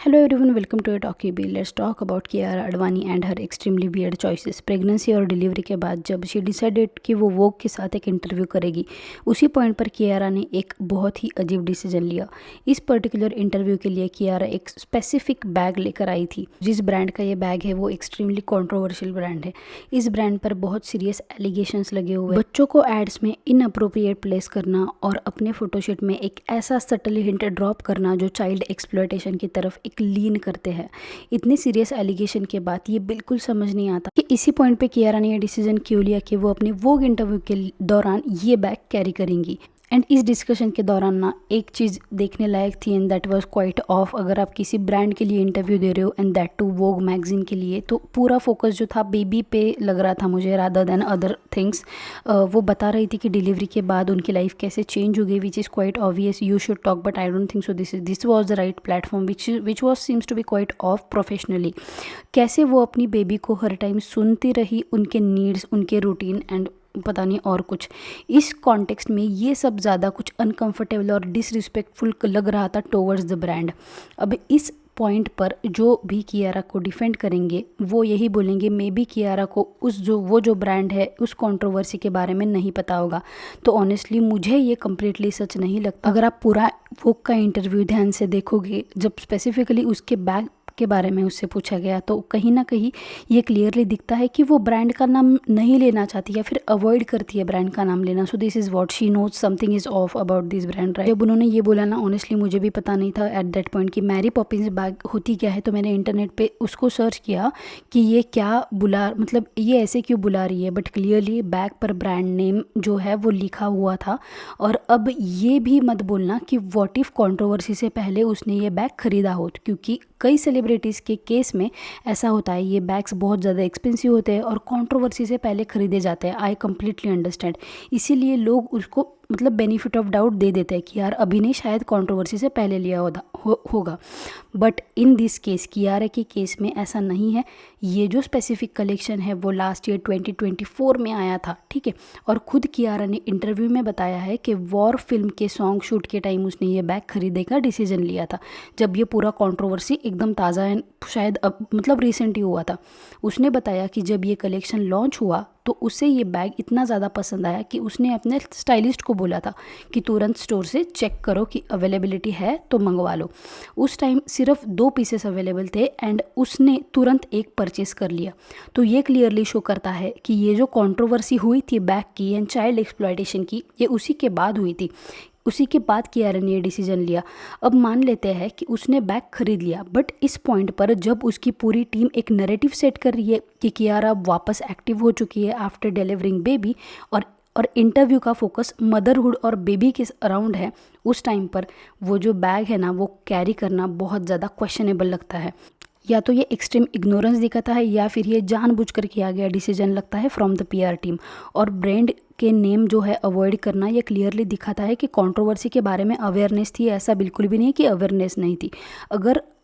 Hello everyone, welcome to a Talkie Bee. Let's talk about Kiara Advani and her extremely weird choices. Pregnancy और delivery के बाद जब she decided कि वो वोग के साथ एक इंटरव्यू करेगी, उसी पॉइंट पर कियारा ने एक बहुत ही अजीब डिसीजन लिया। इस पर्टिकुलर इंटरव्यू के लिए कियारा एक स्पेसिफिक बैग लेकर आई थी। जिस ब्रांड का ये बैग है वो एक्सट्रीमली कॉन्ट्रोवर्शियल ब्रांड है। इस ब्रांड पर बहुत सीरियस एलिगेशंस लगे हुए, बच्चों को एड्स में इनअप्रोप्रिएट प्लेस करना और अपने फोटोशूट में एक ऐसा सटल हिंट ड्रॉप करना जो चाइल्ड एक्सप्लॉयटेशन की तरफ एक लीन करते हैं। इतने सीरियस एलिगेशन के बाद ये बिल्कुल समझ नहीं आता कि इसी पॉइंट पे कियारा ने ये डिसीजन क्यों लिया कि वो अपने वोग इंटरव्यू के दौरान ये बैग कैरी करेंगी। एंड इस डिस्कशन के दौरान ना एक चीज़ देखने लायक थी and that was quite of. अगर आप किसी ब्रांड के लिए इंटरव्यू दे रहे हो and that to Vogue magazine के लिए, तो पूरा फोकस जो था बेबी पे लग रहा था मुझे रादर देन अदर थिंग्स। वो बता रही थी कि डिलीवरी के बाद उनकी लाइफ कैसे चेंज हो गई, which is quite obvious, you should talk, but I don't think so this was the right platform which was seems to be quite of professionally. कैसे वो अपनी बेबी को हर टाइम सुनती रही, उनके नीड्स, उनके रूटीन एंड पता नहीं और कुछ। इस कॉन्टेक्स्ट में ये सब ज़्यादा कुछ अनकंफर्टेबल और डिसरिस्पेक्टफुल लग रहा था टोवर्ड्स द ब्रांड। अब इस पॉइंट पर जो भी कियारा को डिफेंड करेंगे वो यही बोलेंगे मे बी कियारा को वो जो ब्रांड है उस कंट्रोवर्सी के बारे में नहीं पता होगा। तो ऑनेस्टली मुझे ये कम्प्लीटली सच नहीं लगता। अगर आप पूरा वोग का इंटरव्यू ध्यान से देखोगे, जब स्पेसिफिकली उसके बैग के बारे में उससे पूछा गया, तो कहीं ना कहीं ये क्लियरली दिखता है कि वो ब्रांड का नाम नहीं लेना चाहती या फिर अवॉइड करती है ब्रांड का नाम लेना। So this is what she knows something is of about this brand, right. जब उन्होंने ये बोला ना, ऑनेस्टली मुझे भी पता नहीं था एट दैट पॉइंट कि मैरी पॉपिंस बैग होती क्या है। तो मैंने इंटरनेट पे उसको सर्च किया कि ये क्या मतलब ये ऐसे क्यों बुला रही है, बट क्लियरली बैग पर ब्रांड नेम जो है वो लिखा हुआ था। और अब ये भी मत बोलना कि व्हाट इफ कंट्रोवर्सी से पहले उसने ये बैग खरीदा हो, क्योंकि कई सेलिब्रिटीज़ के केस में ऐसा होता है। ये बैग्स बहुत ज़्यादा एक्सपेंसिव होते हैं और कंट्रोवर्सी से पहले खरीदे जाते हैं। आई कम्प्लीटली अंडरस्टैंड, इसीलिए लोग उसको मतलब बेनिफिट ऑफ डाउट दे देते हैं कि यार अभी ने शायद कंट्रोवर्सी से पहले लिया होगा। But in this case, Kiara के केस में ऐसा नहीं है। ये जो स्पेसिफिक कलेक्शन है वो लास्ट ईयर 2024 में आया था, ठीक है। और खुद कियारा ने इंटरव्यू में बताया है कि वॉर फिल्म के सॉन्ग शूट के टाइम उसने ये बैग खरीदने का डिसीजन लिया था, जब ये पूरा कंट्रोवर्सी एकदम ताज़ा है, शायद अब मतलब रिसेंट ही हुआ था। उसने बताया कि जब ये कलेक्शन लॉन्च हुआ तो उसे ये बैग इतना ज़्यादा पसंद आया कि उसने अपने स्टाइलिस्ट को बोला था कि तुरंत स्टोर से चेक करो कि अवेलेबिलिटी है तो मंगवा लो। उस टाइम सिर्फ 2 पीसेस अवेलेबल थे एंड उसने तुरंत एक परचेस कर लिया। तो ये क्लियरली शो करता है कि ये जो कंट्रोवर्सी हुई थी बैग की एंड चाइल्ड एक्सप्लॉयटेशन की, ये उसी के बाद हुई थी। उसी के बाद कियारा ने ये डिसीजन लिया। अब मान लेते हैं कि उसने बैग खरीद लिया, बट इस पॉइंट पर जब उसकी पूरी टीम एक नैरेटिव सेट कर रही है कि कियारा वापस एक्टिव हो चुकी है आफ्टर डिलीवरिंग बेबी, और इंटरव्यू का फोकस मदरहुड और बेबी के अराउंड है, उस टाइम पर वो जो बैग है ना वो कैरी करना बहुत ज़्यादा क्वेश्चनेबल लगता है। या तो ये एक्सट्रीम इग्नोरेंस दिखाता है या फिर ये जानबूझकर किया गया डिसीजन लगता है फ्रॉम द पीआर टीम। और ब्रांड के नेम जो है अवॉइड करना, ये क्लियरली दिखाता है कि कंट्रोवर्सी के बारे में अवेयरनेस थी। ऐसा बिल्कुल भी नहीं कि अवेयरनेस नहीं थी।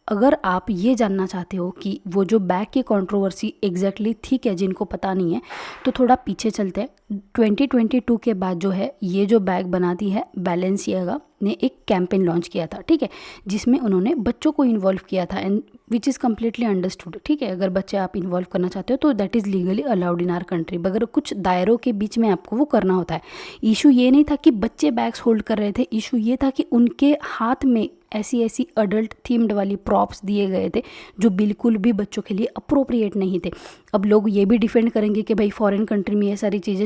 अगर आप ये जानना चाहते हो कि वो जो बैग की कंट्रोवर्सी एग्जैक्टली थी क्या, जिनको पता नहीं है, तो थोड़ा पीछे चलते हैं। 2022 के बाद जो है ये जो बैग बनाती है बैलेंसियागा ने एक कैंपेन लॉन्च किया था, ठीक है, जिसमें उन्होंने बच्चों को इन्वॉल्व किया था and which is completely understood, ठीक है। अगर बच्चे आप इन्वॉल्व करना चाहते हो तो that is legally allowed in our country, मगर कुछ दायरों के बीच में आपको वो करना होता है। इशू ये नहीं था कि बच्चे बैग्स होल्ड कर रहे थे, इशू ये था कि उनके हाथ में ऐसी अडल्ट थीम्ड वाली प्रॉप्स दिए गए थे जो बिल्कुल भी बच्चों के लिए अप्रोप्रिएट नहीं थे। अब लोग ये भी डिफेंड करेंगे कि भाई फॉरेन कंट्री में ये सारी चीज़ें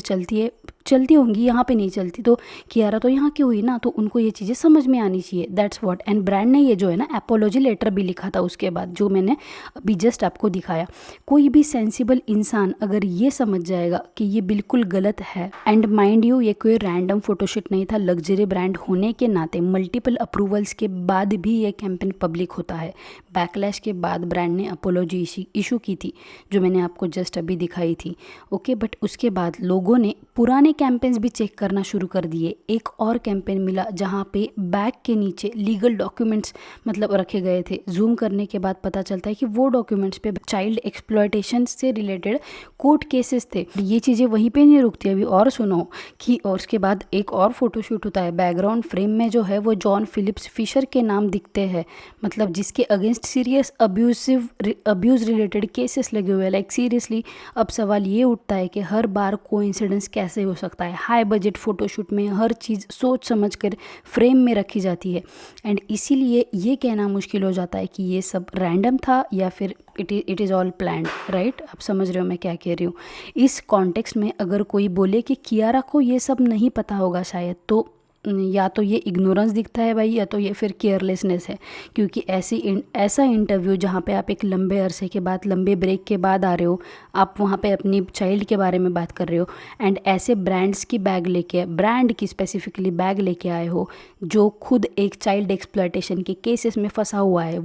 चलती होंगी, यहाँ पे नहीं चलती, तो कियारा तो यहाँ की हुई ना, तो उनको ये चीज़ें समझ में आनी चाहिए। That's what. एंड ब्रांड ने ये जो है ना एपोलॉजी लेटर भी लिखा था उसके बाद, जो मैंने अभी जस्ट आपको दिखाया। कोई भी सेंसिबल इंसान अगर ये समझ जाएगा कि ये बिल्कुल गलत है, एंड माइंड यू ये कोई रैंडम फोटोशूट नहीं था, लग्जरी ब्रांड होने के नाते मल्टीपल अप्रूवल्स के बाद भी ये कैंपेन पब्लिक होता है। बैकलैश के बाद ब्रांड ने अपोलॉजी इशू की थी, जो मैंने आपको जस्ट अभी दिखाई थी, ओके। बट उसके बाद लोगों ने पुराने कैंपेन्स भी चेक करना शुरू कर दिए। एक और कैंपेन मिला जहाँ पे बैग के नीचे लीगल डॉक्यूमेंट्स मतलब रखे गए थे। जूम करने के बाद पता चलता है कि वो डॉक्यूमेंट्स पे चाइल्ड एक्सप्लॉयटेशन से रिलेटेड कोर्ट केसेस थे। ये चीज़ें वहीं पे नहीं रुकती, अभी और सुनो कि और उसके बाद एक और फोटोशूट होता है। बैकग्राउंड फ्रेम में जो है वो जॉन फिलिप्स फिशर के नाम दिखते हैं, मतलब जिसके against serious abuse related cases लगे हुए हैं। लाइक सीरियसली अब सवाल ये उठता है कि हर बार कोइंसिडेंस कैसे हो सकता है। हाई बजट फ़ोटोशूट में हर चीज़ सोच समझ कर फ्रेम में रखी जाती है, एंड इसीलिए ये कहना मुश्किल हो जाता है कि ये सब रैंडम था या फिर it is all planned, right. आप समझ रहे हो मैं क्या कह रही हूँ। इस कॉन्टेक्स्ट में अगर कोई बोले कि कियारा को ये सब नहीं पता होगा शायद, तो या तो ये इग्नोरेंस दिखता है भाई, या तो ये फिर केयरलेसनेस है। क्योंकि ऐसा इंटरव्यू जहाँ पे आप एक लंबे अरसे के बाद, लंबे ब्रेक के बाद आ रहे हो, आप वहाँ पे अपनी चाइल्ड के बारे में बात कर रहे हो, एंड ऐसे ब्रांड की स्पेसिफिकली बैग लेके आए हो जो खुद एक चाइल्ड एक्सप्लॉयटेशन के केसेस में फंसा हुआ है।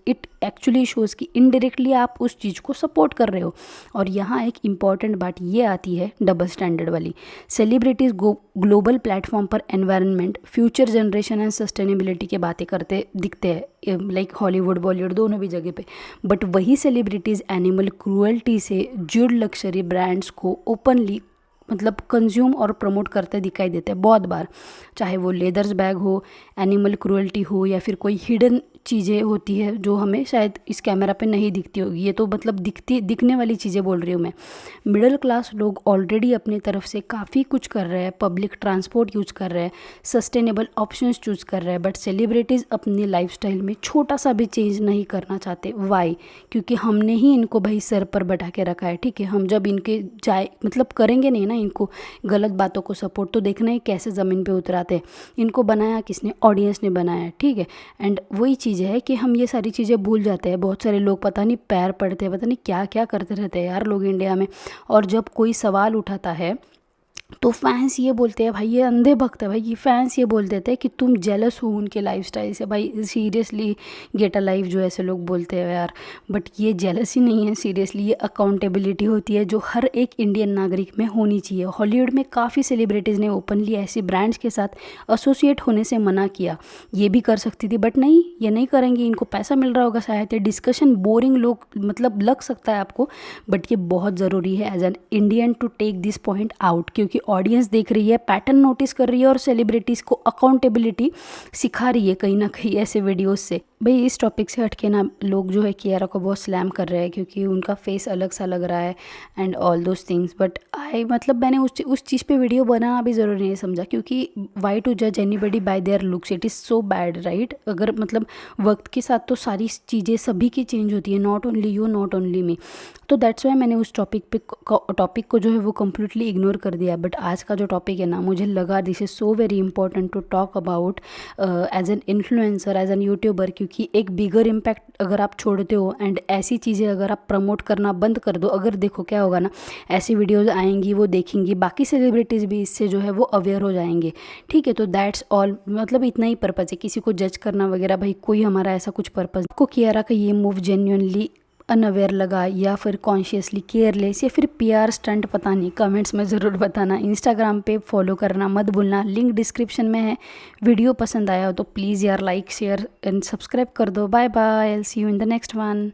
इट एक्चुअली शोज़ कि इनडायरेक्टली आप उस चीज़ को सपोर्ट कर रहे हो। और यहाँ एक इम्पॉर्टेंट बात ये आती है डबल स्टैंडर्ड वाली। सेलिब्रिटीज़ ग्लोबल प्लेटफॉर्म पर environment, future generation and sustainability की बातें करते दिखते हैं, लाइक हॉलीवुड बॉलीवुड दोनों भी जगह पे। बट वही सेलिब्रिटीज़ एनिमल क्रूअल्टी से जुड़ लग्जरी ब्रांड्स को ओपनली मतलब कंज्यूम और प्रमोट करते दिखाई देते हैं बहुत बार। चाहे वो लेदर्स बैग हो, एनिमल क्रूअल्टी हो, या फिर कोई हिडन चीज़ें होती है जो हमें शायद इस कैमरा पे नहीं दिखती होगी। ये तो मतलब दिखने वाली चीज़ें बोल रही हूँ मैं। मिडिल क्लास लोग ऑलरेडी अपनी तरफ से काफ़ी कुछ कर रहे हैं, पब्लिक ट्रांसपोर्ट यूज़ कर रहे हैं, सस्टेनेबल ऑप्शंस चूज़ कर रहे हैं, बट सेलिब्रिटीज़ अपनी लाइफस्टाइल में छोटा सा भी चेंज नहीं करना चाहते। वाई? क्योंकि हमने ही इनको भाई सर पर बैठा के रखा है, ठीक है। हम जब इनके मतलब करेंगे नहीं ना इनको गलत बातों को सपोर्ट, तो देखना ही कैसे ज़मीन पे उतराते हैं। इनको बनाया किसने? ऑडियंस ने बनाया, ठीक है। एंड वही चीज़ है कि हम ये सारी चीज़ें भूल जाते हैं। बहुत सारे लोग पता नहीं पैर पड़ते हैं, पता नहीं क्या क्या करते रहते हैं यार लोग इंडिया में। और जब कोई सवाल उठाता है तो फैंस ये बोलते हैं, भाई ये अंधे भक्त है भाई, ये फैंस ये बोल देते हैं कि तुम जेलस हो उनके लाइफस्टाइल से। भाई सीरियसली गेट अ लाइफ जो ऐसे लोग बोलते हैं यार, बट ये जेलसी नहीं है, सीरियसली ये अकाउंटेबिलिटी होती है जो हर एक इंडियन नागरिक में होनी चाहिए। हॉलीवुड में काफ़ी सेलिब्रिटीज़ ने ओपनली ऐसी ब्रांड्स के साथ एसोसिएट होने से मना किया। ये भी कर सकती थी बट नहीं, ये नहीं करेंगी, इनको पैसा मिल रहा होगा शायद। ये डिस्कशन बोरिंग लोग मतलब लग सकता है आपको, बट ये बहुत ज़रूरी है as an Indian to take this point out, क्योंकि ऑडियंस देख रही है, पैटर्न नोटिस कर रही है, और सेलिब्रिटीज़ को अकाउंटेबिलिटी सिखा रही है कहीं ना कहीं ऐसे वीडियोस से। भाई इस टॉपिक से हटके ना लोग जो है कियारा को बहुत स्लैम कर रहे हैं क्योंकि उनका फेस अलग सा लग रहा है and all those things. But मतलब मैंने उस चीज़ पे वीडियो बनाना भी ज़रूरी नहीं समझा, क्योंकि वाई टू जज anybody bye there looks, it is so bad, right. अगर मतलब वक्त के साथ तो सारी चीज़ें सभी की चेंज होती है, not only you, not only me. तो दैट्स वाई मैंने उस टॉपिक को जो है वो कम्प्लीटली इग्नोर कर दिया। बट आज का जो टॉपिक है ना, मुझे लगा this is so very important to talk about as an influencer, as an YouTuber, क्योंकि एक बिगर इम्पैक्ट अगर आप छोड़ते हो एंड ऐसी चीज़ें अगर आप प्रमोट करना बंद कर दो, अगर देखो क्या होगा ना, ऐसी वीडियोज़ आएंगी, वो देखेंगी, बाकी सेलिब्रिटीज़ भी इससे जो है वो अवेयर हो जाएंगे, ठीक है। तो दैट्स ऑल, मतलब इतना ही पर्पज़ है, किसी को जज करना वगैरह भाई कोई हमारा ऐसा कुछ पर्पज़। आपको कियारा का ये मूव जेन्युइनली अनअवेयर लगा या फिर कॉन्शियसली केयरलेस या फिर पीआर स्टंट, पता नहीं, कमेंट्स में ज़रूर बताना। इंस्टाग्राम पे फॉलो करना मत भूलना, लिंक डिस्क्रिप्शन में है। वीडियो पसंद आया हो तो प्लीज़ यार लाइक शेयर एंड सब्सक्राइब कर दो। Bye bye, I will see you in the next one.